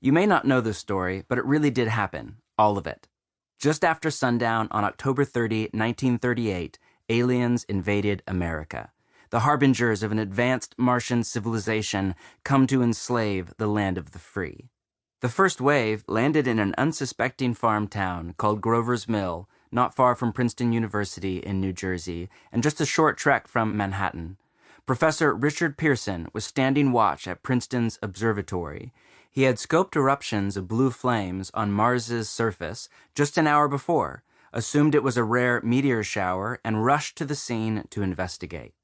You may not know this story, but it really did happen, all of it. Just after sundown on October 30, 1938, aliens invaded America. The harbingers of an advanced Martian civilization come to enslave the land of the free. The first wave landed in an unsuspecting farm town called Grover's Mill, not far from Princeton University in New Jersey, and just a short trek from Manhattan. Professor Richard Pearson was standing watch at Princeton's observatory. He had scoped eruptions of blue flames on Mars's surface just an hour before, assumed it was a rare meteor shower, and rushed to the scene to investigate.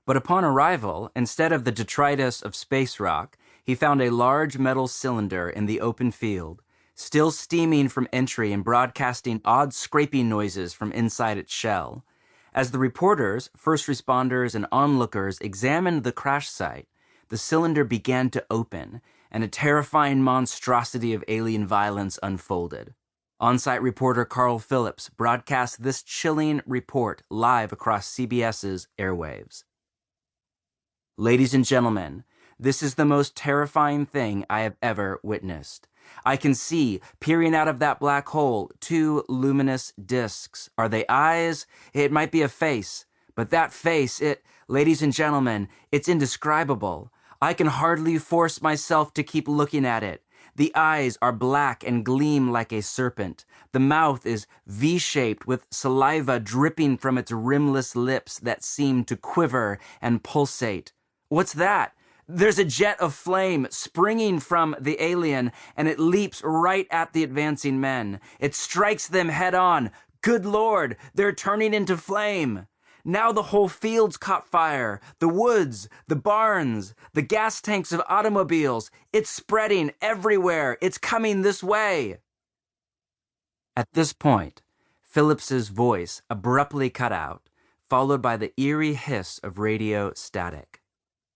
But upon arrival, instead of the detritus of space rock, he found a large metal cylinder in the open field, still steaming from entry and broadcasting odd scraping noises from inside its shell. As the reporters, first responders, and onlookers examined the crash site, the cylinder began to open, and a terrifying monstrosity of alien violence unfolded. On-site reporter Carl Phillips broadcast this chilling report live across CBS's airwaves. Ladies and gentlemen, this is the most terrifying thing I have ever witnessed. I can see, peering out of that black hole, two luminous discs. Are they eyes? It might be a face. But that face, ladies and gentlemen, it's indescribable. I can hardly force myself to keep looking at it. The eyes are black and gleam like a serpent. The mouth is V-shaped with saliva dripping from its rimless lips that seem to quiver and pulsate. What's that? There's a jet of flame springing from the alien, and it leaps right at the advancing men. It strikes them head on. Good Lord, they're turning into flame. Now the whole field's caught fire. The woods, the barns, the gas tanks of automobiles. It's spreading everywhere. It's coming this way. At this point, Phillips's voice abruptly cut out, followed by the eerie hiss of radio static.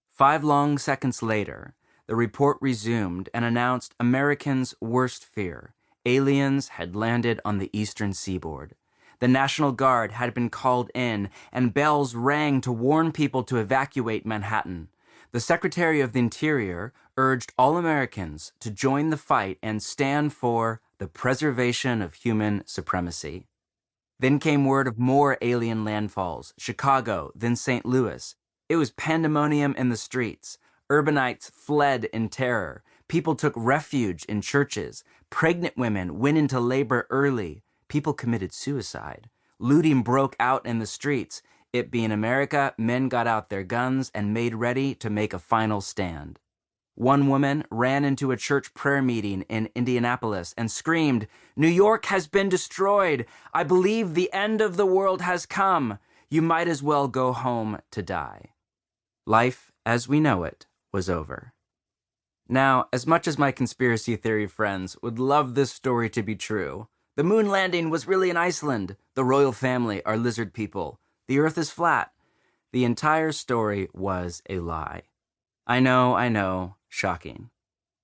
5 long seconds later, the report resumed and announced Americans' worst fear. Aliens had landed on the eastern seaboard. The National Guard had been called in, and bells rang to warn people to evacuate Manhattan. The Secretary of the Interior urged all Americans to join the fight and stand for the preservation of human supremacy. Then came word of more alien landfalls, Chicago, then St. Louis. It was pandemonium in the streets. Urbanites fled in terror. People took refuge in churches. Pregnant women went into labor early. People committed suicide. Looting broke out in the streets. It being America, men got out their guns and made ready to make a final stand. One woman ran into a church prayer meeting in Indianapolis and screamed, "New York has been destroyed. I believe the end of the world has come. You might as well go home to die." Life, as we know it, was over. Now, as much as my conspiracy theory friends would love this story to be true, the moon landing was really in Iceland. The royal family are lizard people. The earth is flat. The entire story was a lie. I know, shocking.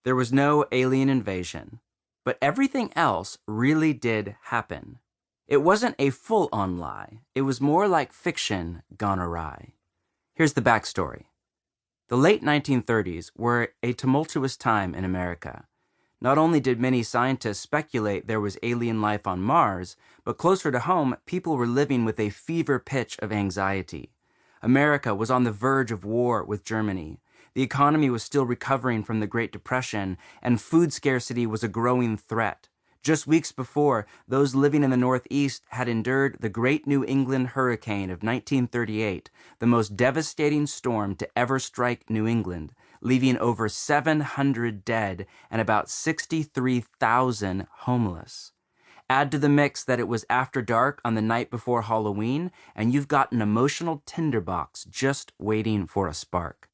There was no alien invasion, but everything else really did happen. It wasn't a full-on lie. It was more like fiction gone awry. Here's the backstory. The late 1930s were a tumultuous time in America. Not only did many scientists speculate there was alien life on Mars, but closer to home, people were living with a fever pitch of anxiety. America was on the verge of war with Germany. The economy was still recovering from the Great Depression, and food scarcity was a growing threat. Just weeks before, those living in the Northeast had endured the Great New England Hurricane of 1938, the most devastating storm to ever strike New England, leaving over 700 dead and about 63,000 homeless. Add to the mix that it was after dark on the night before Halloween, and you've got an emotional tinderbox just waiting for a spark.